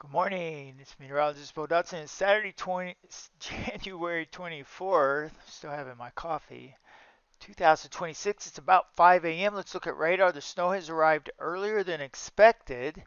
Good morning. It's meteorologist Bo Dotson. It's January 24th. Still having my coffee. 2026. It's about 5 a.m. Let's look at radar. The snow has arrived earlier than expected,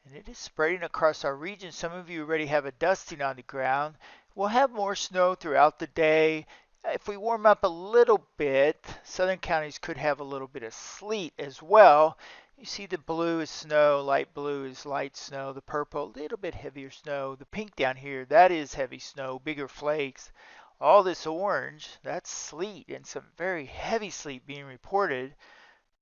and it is spreading across our region. Some of you already have a dusting on the ground. We'll have more snow throughout the day. If we warm up a little bit, southern counties could have a little bit of sleet as well. You see the blue is snow, light blue is light snow, the purple, a little bit heavier snow. The pink down here, that is heavy snow, bigger flakes. All this orange, that's sleet and some very heavy sleet being reported.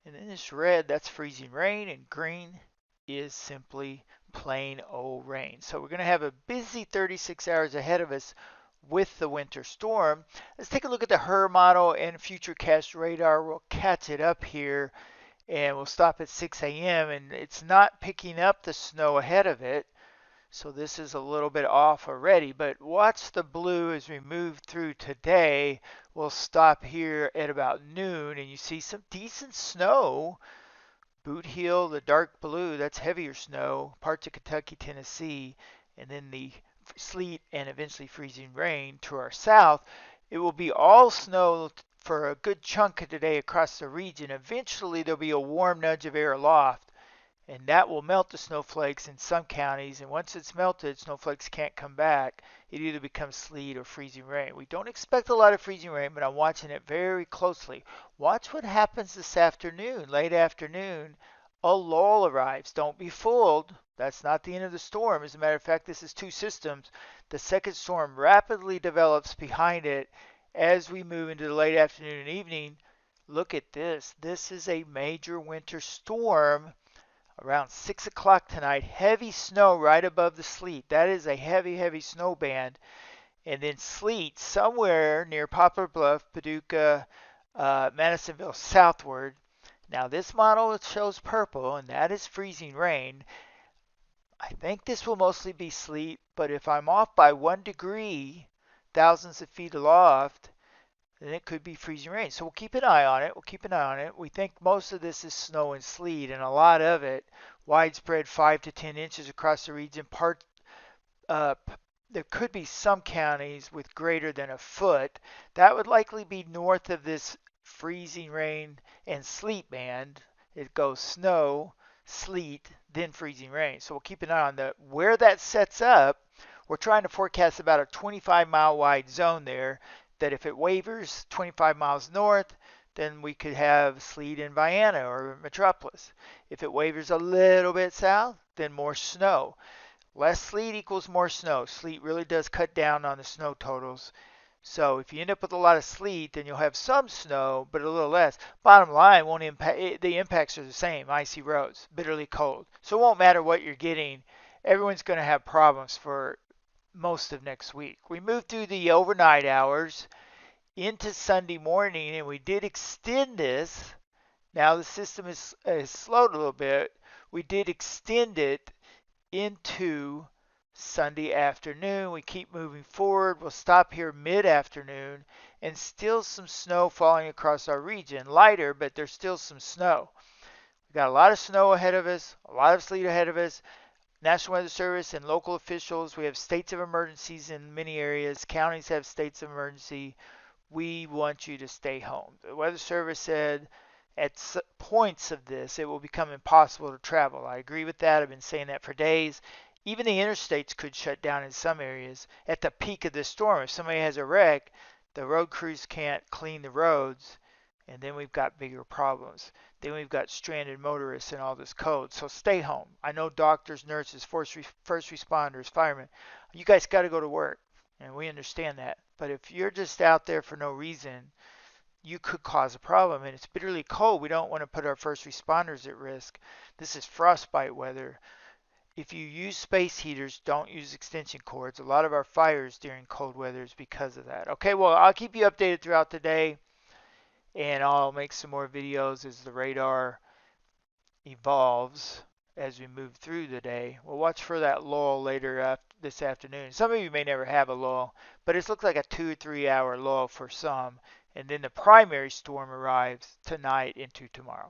And then this red, that's freezing rain, and green is simply plain old rain. So we're going to have a busy 36 hours ahead of us with the winter storm. Let's take a look at the HRRR model and Futurecast radar. We'll catch it up here and we'll stop at 6 a.m. and it's not picking up the snow ahead of it. So this is a little bit off already, but watch the blue as we move through today. We'll stop here at about noon and you see some decent snow. Boot Heel, the dark blue, that's heavier snow, parts of Kentucky, Tennessee, and then the sleet and eventually freezing rain to our south. It will be all snow for a good chunk of today across the region. Eventually, there'll be a warm nudge of air aloft, and that will melt the snowflakes in some counties. And once it's melted, snowflakes can't come back. It either becomes sleet or freezing rain. We don't expect a lot of freezing rain, but I'm watching it very closely. Watch what happens this afternoon, late afternoon. A lull arrives. Don't be fooled. That's not the end of the storm. As a matter of fact, this is two systems. The second storm rapidly develops behind it as we move into the late afternoon and evening. Look at this. This is a major winter storm around 6 o'clock tonight. Heavy snow right above the sleet. That is a heavy, heavy snow band. And then sleet somewhere near Poplar Bluff, Paducah, Madisonville southward. Now this model shows purple, and that is freezing rain. I think this will mostly be sleet, but if I'm off by 1 degree, thousands of feet aloft, then it could be freezing rain. So we'll keep an eye on it. We'll keep an eye on it. We think most of this is snow and sleet, and a lot of it, widespread 5 to 10 inches across the region. Uh, there could be some counties with greater than a foot. That would likely be north of this freezing rain and sleet band. It goes snow, sleet, then freezing rain. So we'll keep an eye on that. Where that sets up, we're trying to forecast about a 25-mile wide zone there that if it wavers 25 miles north, then we could have sleet in Vienna or Metropolis. If it wavers a little bit south, then more snow. Less sleet equals more snow. Sleet really does cut down on the snow totals. So if you end up with a lot of sleet, then you'll have some snow, but a little less. Bottom line, won't impact. The impacts are the same. Icy roads, bitterly cold. So it won't matter what you're getting. Everyone's going to have problems for most of next week. We moved through the overnight hours into Sunday morning, and we did extend this. Now the system is slowed a little bit. We did extend it into Sunday afternoon. We keep moving forward. We'll stop here mid-afternoon, and still some snow falling across our region. Lighter, but there's still some snow. We've got a lot of snow ahead of us, a lot of sleet ahead of us. National Weather Service and local officials, we have states of emergencies in many areas. Counties have states of emergency. We want you to stay home. The Weather Service said at points of this it will become impossible to travel. I agree with that. I've been saying that for days. Even the interstates could shut down in some areas at the peak of the storm. If somebody has a wreck, the road crews can't clean the roads, and then we've got bigger problems. Then we've got stranded motorists and all this code. So stay home. I know doctors, nurses, first responders, firemen, you guys got to go to work, and we understand that. But if you're just out there for no reason, you could cause a problem. And it's bitterly cold. We don't want to put our first responders at risk. This is frostbite weather. If you use space heaters, don't use extension cords. A lot of our fires during cold weather is because of that. Okay, well, I'll keep you updated throughout the day, and I'll make some more videos as the radar evolves as we move through the day. We'll watch for that lull later this afternoon. Some of you may never have a lull, but it looks like a 2 or 3 hour lull for some. And then the primary storm arrives tonight into tomorrow.